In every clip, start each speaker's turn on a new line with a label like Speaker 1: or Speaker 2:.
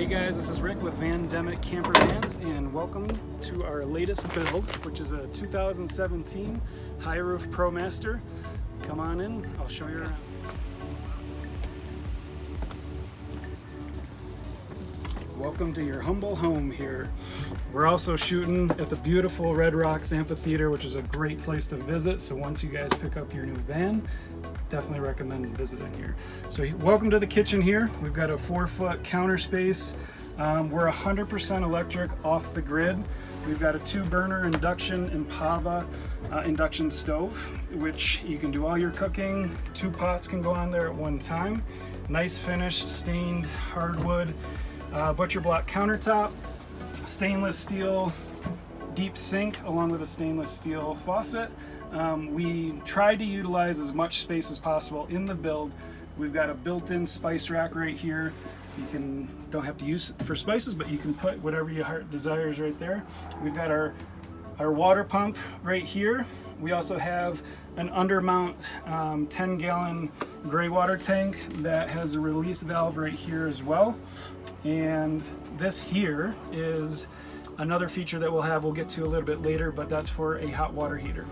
Speaker 1: Hey guys, this is Rick with Vandemic Campervans, and welcome to our latest build, which is a 2017 Highroof Promaster. Come on in, I'll show you around. Welcome to your humble home here. We're also shooting at the beautiful Red Rocks Amphitheater, which is a great place to visit. So once you guys pick up your new van, definitely recommend visiting here. So welcome to the kitchen here. We've got a 4-foot counter space. We're 100% electric, off the grid. We've got a 2-burner induction Impava induction stove, which you can do all your cooking. 2 pots can go on there at one time. Nice finished stained hardwood butcher block countertop, stainless steel deep sink along with a stainless steel faucet. We tried to utilize as much space as possible in the build. We've got a built-in spice rack right here. You don't have to use it for spices, but you can put whatever your heart desires right there. We've got our water pump right here. We also have an undermount 10-gallon gray water tank that has a release valve right here as well. And this here is another feature that we'll get to a little bit later, but that's for a hot water heater.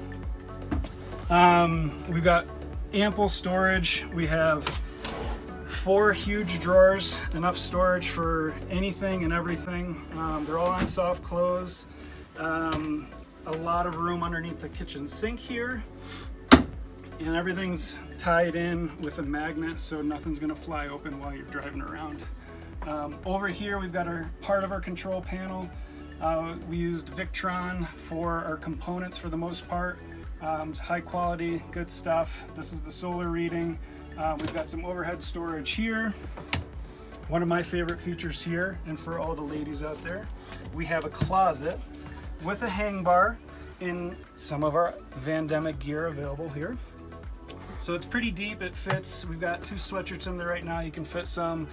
Speaker 1: We've got ample storage. We have 4 huge drawers, enough storage for anything and everything. They're all on soft close. A lot of room underneath the kitchen sink here, and everything's tied in with a magnet so nothing's gonna fly open while you're driving around. Over here we've got part of our control panel. We used Victron for our components for the most part. High quality, good stuff. This is the solar reading. We've got some overhead storage here. One of my favorite features here, and for all the ladies out there, we have a closet with a hang bar in some of our Vandemic gear available here. So it's pretty deep, it fits. We've got 2 sweatshirts in there right now. You can fit some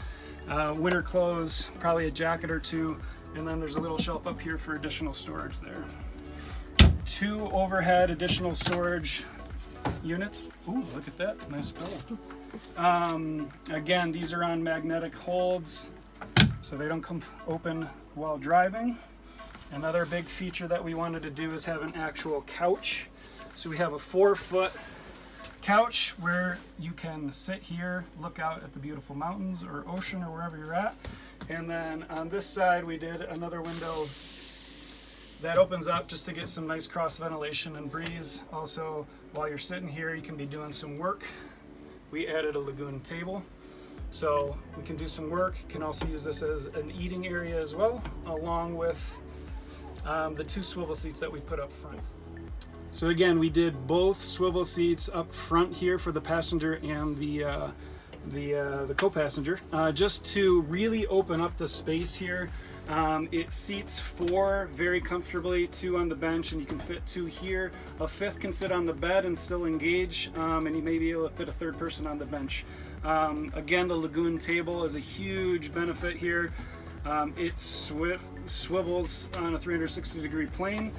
Speaker 1: winter clothes, probably a jacket or 2, and then there's a little shelf up here for additional storage there. 2 overhead additional storage units. Ooh, look at that, nice spill. Again, these are on magnetic holds, so they don't come open while driving. Another big feature that we wanted to do is have an actual couch. So we have a 4-foot couch where you can sit here, look out at the beautiful mountains or ocean or wherever you're at. And then on this side we did another window that opens up just to get some nice cross ventilation and breeze. Also, while you're sitting here, you can be doing some work. We added a lagoon table, so we can do some work. You can also use this as an eating area as well, along with the 2 swivel seats that we put up front. So again, we did both swivel seats up front here for the passenger and the co-passenger, just to really open up the space here. It seats 4 very comfortably, 2 on the bench, and you can fit 2 here. A 5th can sit on the bed and still engage, and you may be able to fit a 3rd person on the bench. Again, the lagoon table is a huge benefit here. It swivels on a 360-degree plane,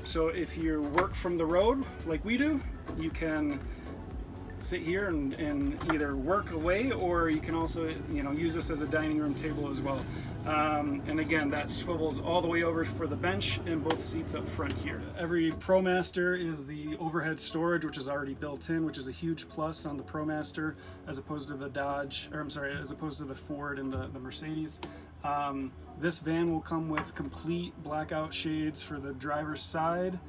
Speaker 1: so if you work from the road like we do, you can sit here and either work away, or you can also use this as a dining room table as well. And again, that swivels all the way over for the bench and both seats up front here. Every Promaster is the overhead storage, which is already built in, which is a huge plus on the Promaster as opposed to the as opposed to the Ford and the Mercedes. This van will come with complete blackout shades for the driver's side.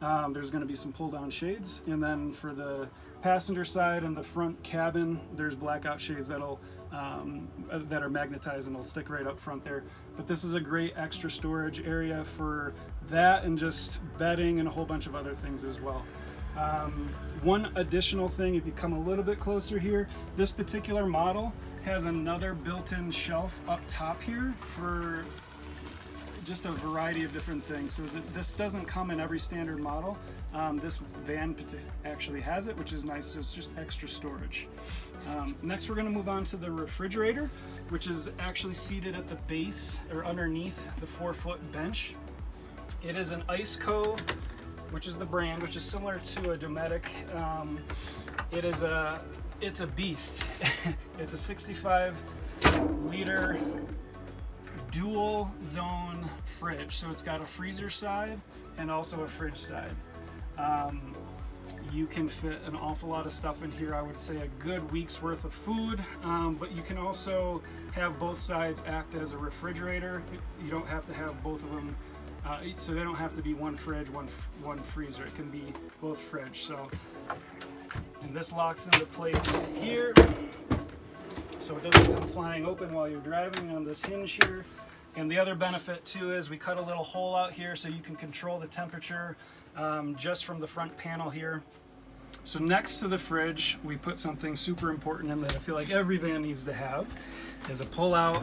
Speaker 1: There's going to be some pull-down shades, and then for the passenger side and the front cabin, there's blackout shades that are magnetized and they'll stick right up front there. But this is a great extra storage area for that, and just bedding and a whole bunch of other things as well. One additional thing, if you come a little bit closer here, this particular model has another built-in shelf up top here for just a variety of different things. So this doesn't come in every standard model. This van actually has it, which is nice, so it's just extra storage. Next we're going to move on to the refrigerator, which is actually seated at the base or underneath the 4-foot bench. It is an Iceco, which is the brand, which is similar to a Dometic. It's a beast. It's a 65 liter dual zone fridge. So it's got a freezer side and also a fridge side. You can fit an awful lot of stuff in here. I would say a good week's worth of food, but you can also have both sides act as a refrigerator. You don't have to have both of them, so they don't have to be one fridge, one freezer. It can be both fridge. So, and this locks into place here, so it doesn't come flying open while you're driving on this hinge here. And the other benefit too is we cut a little hole out here so you can control the temperature just from the front panel here. So next to the fridge, we put something super important in that I feel like every van needs to have, is a pull-out,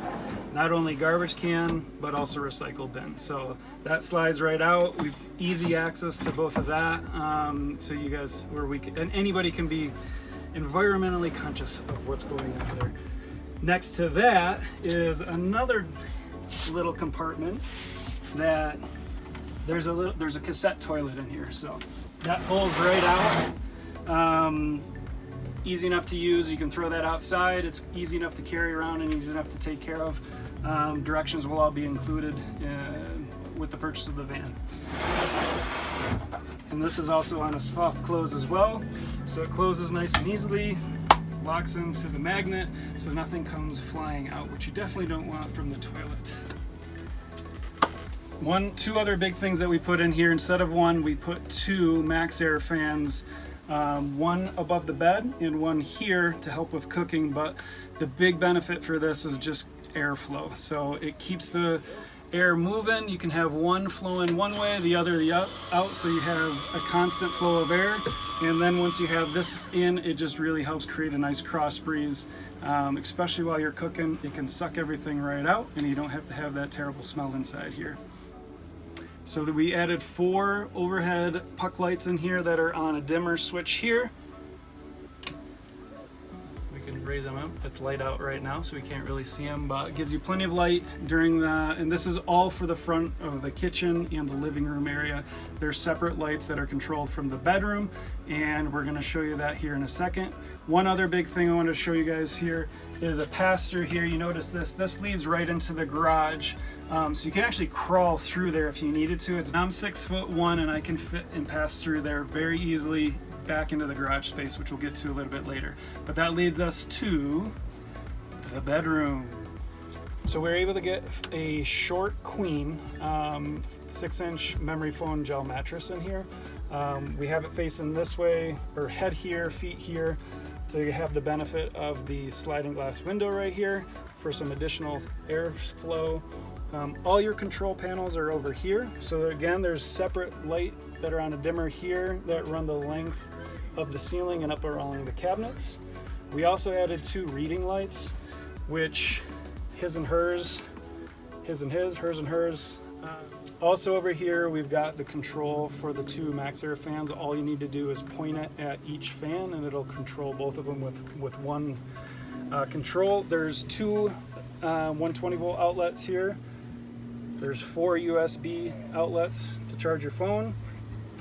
Speaker 1: not only garbage can, but also recycle bin. So that slides right out. We've easy access to both of that. So you guys, and anybody can be environmentally conscious of what's going on there. Next to that is another little compartment that there's a cassette toilet in here. So that pulls right out. Easy enough to use. You can throw that outside. It's easy enough to carry around and easy enough to take care of. Directions will all be included with the purchase of the van. And this is also on a soft close as well. So it closes nice and easily, locks into the magnet so nothing comes flying out, which you definitely don't want from the toilet. Two other big things that we put in here. Instead of one, we put two Max Air fans. One above the bed and one here to help with cooking, but the big benefit for this is just airflow. So it keeps the air moving. You can have one flowing one way, the other out, so you have a constant flow of air. And then once you have this in, it just really helps create a nice cross breeze, especially while you're cooking. It can suck everything right out and you don't have to have that terrible smell inside here. So that we added 4 overhead puck lights in here that are on a dimmer switch here. We can raise them up. It's light out right now, so we can't really see them, but it gives you plenty of light during and this is all for the front of the kitchen and the living room area. There's separate lights that are controlled from the bedroom, and we're gonna show you that here in a second. One other big thing I want to show you guys here is a pass-through here. You notice this leads right into the garage. So you can actually crawl through there if you needed to. I'm 6'1" and I can fit and pass through there very easily back into the garage space, which we'll get to a little bit later. But that leads us to the bedroom. So we're able to get a short queen 6-inch memory foam gel mattress in here. We have it facing this way, or head here, feet here, to have the benefit of the sliding glass window right here for some additional airflow. All your control panels are over here. So again, there's separate light that are on a dimmer here that run the length of the ceiling and up along the cabinets. We also added 2 reading lights, which his and hers, his and his, hers and hers. Also over here, we've got the control for the 2 Max Air fans. All you need to do is point it at each fan and it'll control both of them with one control. There's 2 120 volt outlets here. There's 4 USB outlets to charge your phone.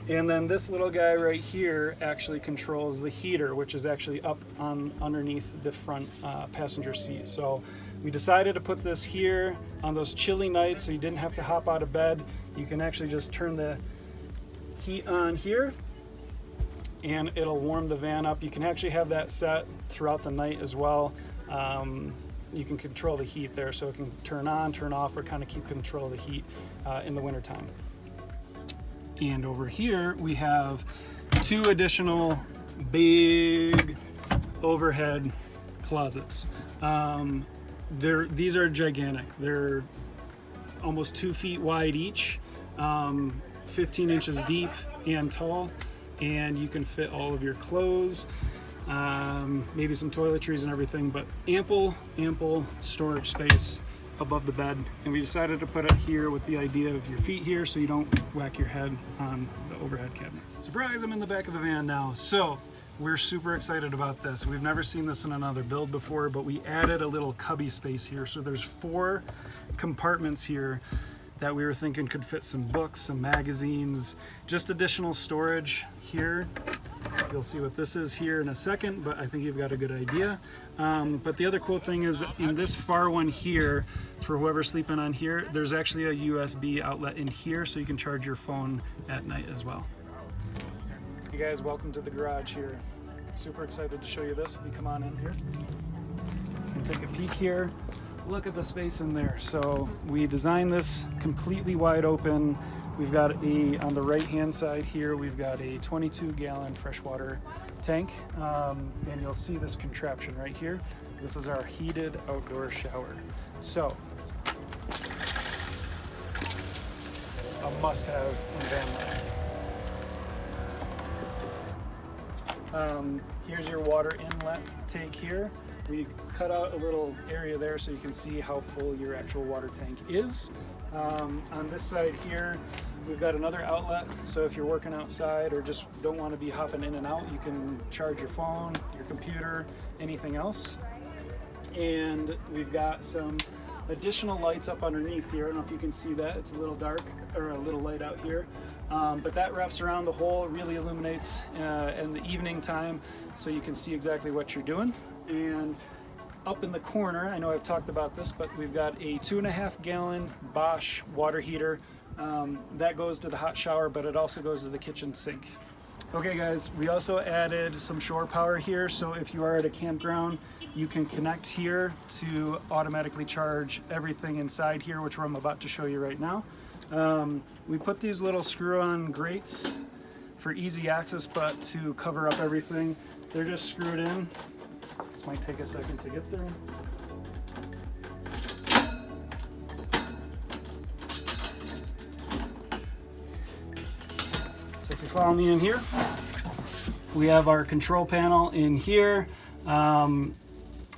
Speaker 1: And then this little guy right here actually controls the heater, which is actually up underneath the front passenger seat. So we decided to put this here on those chilly nights so you didn't have to hop out of bed. You can actually just turn the heat on here and it'll warm the van up. You can actually have that set throughout the night as well. You can control the heat there, so it can turn on, turn off, or kind of keep control of the heat in the wintertime. And over here we have 2 additional big overhead closets. These are gigantic. They're almost 2 feet wide each, 15 inches deep and tall, and you can fit all of your clothes, maybe some toiletries and everything, but ample storage space above the bed. And we decided to put it here with the idea of your feet here so you don't whack your head on the overhead cabinets. Surprise, I'm in the back of the van now. So we're super excited about this. We've never seen this in another build before, but we added a little cubby space here. So there's 4 compartments here that we were thinking could fit some books, some magazines, just additional storage here. You'll see what this is here in a second, but I think you've got a good idea. But the other cool thing is in this far one here, for whoever's sleeping on here, there's actually a USB outlet in here so you can charge your phone at night as well. Hey guys, welcome to the garage here. Super excited to show you this if you come on in here. You can take a peek here. Look at the space in there. So we designed this completely wide open. We've got on the right hand side here, we've got a 22-gallon freshwater tank. And you'll see this contraption right here. This is our heated outdoor shower. So, a must-have in Vanlife. Here's your water inlet tank here. We cut out a little area there so you can see how full your actual water tank is. On this side here, we've got another outlet, so if you're working outside or just don't want to be hopping in and out, you can charge your phone, your computer, anything else. And we've got some additional lights up underneath here. I don't know if you can see that. It's a little dark, or a little light out here. But that wraps around the hole, really illuminates in the evening time so you can see exactly what you're doing. And up in the corner, I know I've talked about this, but we've got a 2.5-gallon Bosch water heater. That goes to the hot shower, but it also goes to the kitchen sink. Okay guys, we also added some shore power here, so if you are at a campground, you can connect here to automatically charge everything inside here, which I'm about to show you right now. We put these little screw-on grates for easy access, but to cover up everything. They're just screwed in. This might take a second to get there. So if you follow me in here, we have our control panel in here,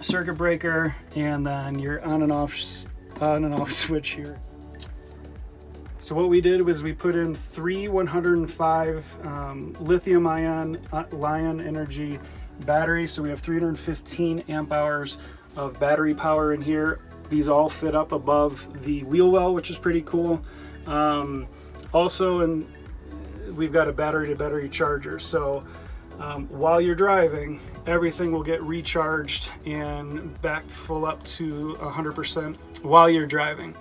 Speaker 1: circuit breaker, and then your on and off switch here. So what we did was we put in 3 105 lithium-ion energy batteries. So we have 315 amp hours of battery power in here. These all fit up above the wheel well, which is pretty cool. Also, we've got a battery-to-battery charger. So while you're driving, everything will get recharged and back full up to 100% while you're driving.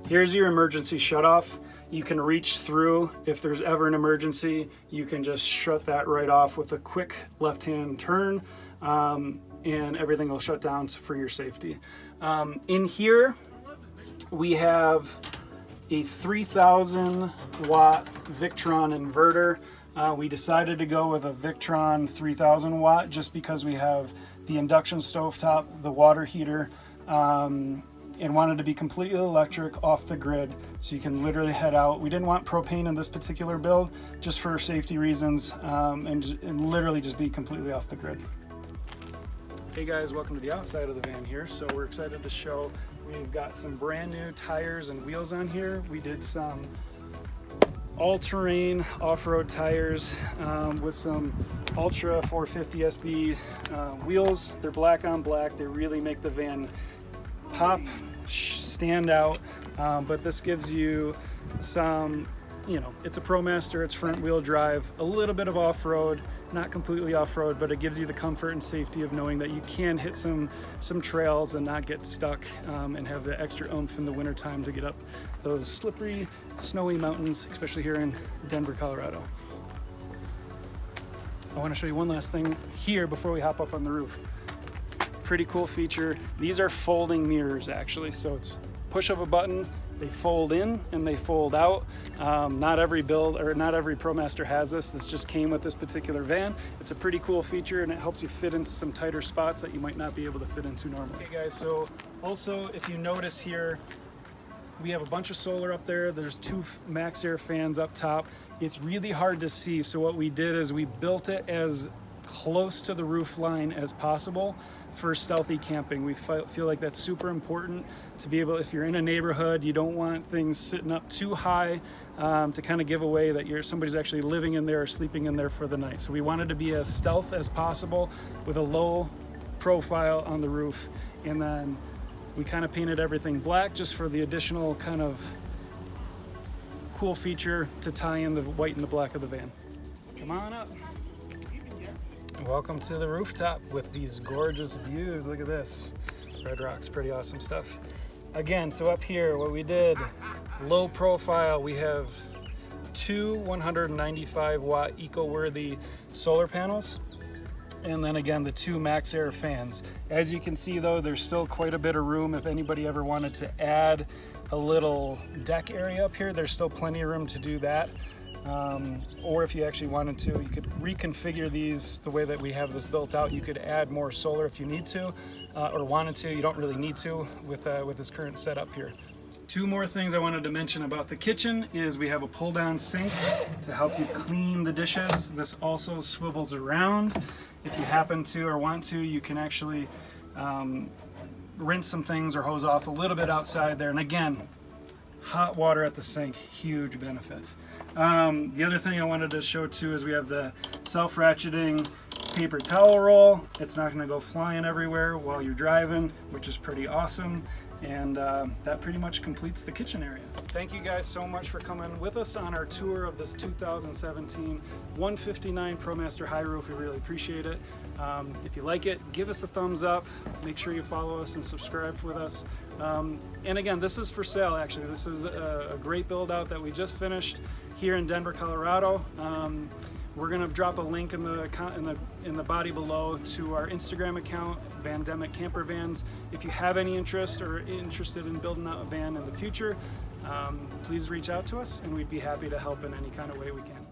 Speaker 1: Here's your emergency shutoff. You can reach through. If there's ever an emergency, you can just shut that right off with a quick left-hand turn, and everything will shut down for your safety. In here, we have a 3,000 watt Victron inverter. We decided to go with a Victron 3,000 watt just because we have the induction stovetop, the water heater, and wanted to be completely electric, off the grid, so you can literally head out. We didn't want propane in this particular build just for safety reasons, and literally just be completely off the grid. Hey guys, welcome to the outside of the van here. So we're excited to show we've got some brand new tires and wheels on here. We did some all-terrain off-road tires with some Ultra 450 SB wheels. They're black on black. They really make the van pop, stand out, but this gives you some, it's a Promaster, it's front wheel drive, a little bit of off-road, not completely off-road, but it gives you the comfort and safety of knowing that you can hit some trails and not get stuck, and have the extra oomph in the wintertime to get up those slippery, snowy mountains, especially here in Denver, Colorado. I want to show you one last thing here before we hop up on the roof. Pretty cool feature. These are folding mirrors actually, so it's push of a button, they fold in and they fold out. Not every build or not every Promaster has this. This just came with this particular van. It's a pretty cool feature and it helps you fit into some tighter spots that you might not be able to fit into normally. Okay guys, so also if you notice here, we have a bunch of solar up there. There's 2 max air fans up top. It's really hard to see, so what we did is we built it as close to the roof line as possible for stealthy camping. We feel like that's super important to be able, if you're in a neighborhood, you don't want things sitting up too high to kind of give away that somebody's actually living in there or sleeping in there for the night. So we wanted to be as stealth as possible with a low profile on the roof, and then we kind of painted everything black just for the additional kind of cool feature to tie in the white and the black of the van. Come on up. Welcome to the rooftop with these gorgeous views. Look at this. Red Rock's pretty awesome stuff. Again, so up here, what we did, low profile, we have two 195 watt eco-worthy solar panels. And then again, the two max air fans. As you can see though, there's still quite a bit of room. If anybody ever wanted to add a little deck area up here, there's still plenty of room to do that. Or if you actually wanted to, you could reconfigure these the way that we have this built out. You could add more solar if you need to, or wanted to. You don't really need to with this current setup here. Two more things I wanted to mention about the kitchen is we have a pull down sink to help you clean the dishes. This also swivels around. If you happen to or want to, you can actually rinse some things or hose off a little bit outside there. And again, hot water at the sink, huge benefit. The other thing I wanted to show too is we have the self-ratcheting paper towel roll. It's not going to go flying everywhere while you're driving, which is pretty awesome. And that pretty much completes the kitchen area. Thank you guys so much for coming with us on our tour of this 2017 159 Promaster Highroof. We really appreciate it. If you like it, give us a thumbs up. Make sure you follow us and subscribe with us. And again, this is for sale actually. This is a great build out that we just finished here in Denver, Colorado. We're gonna drop a link in the body below to our Instagram account, Vandemic Campervans. If you have any interest or interested in building out a van in the future, please reach out to us and we'd be happy to help in any kind of way we can.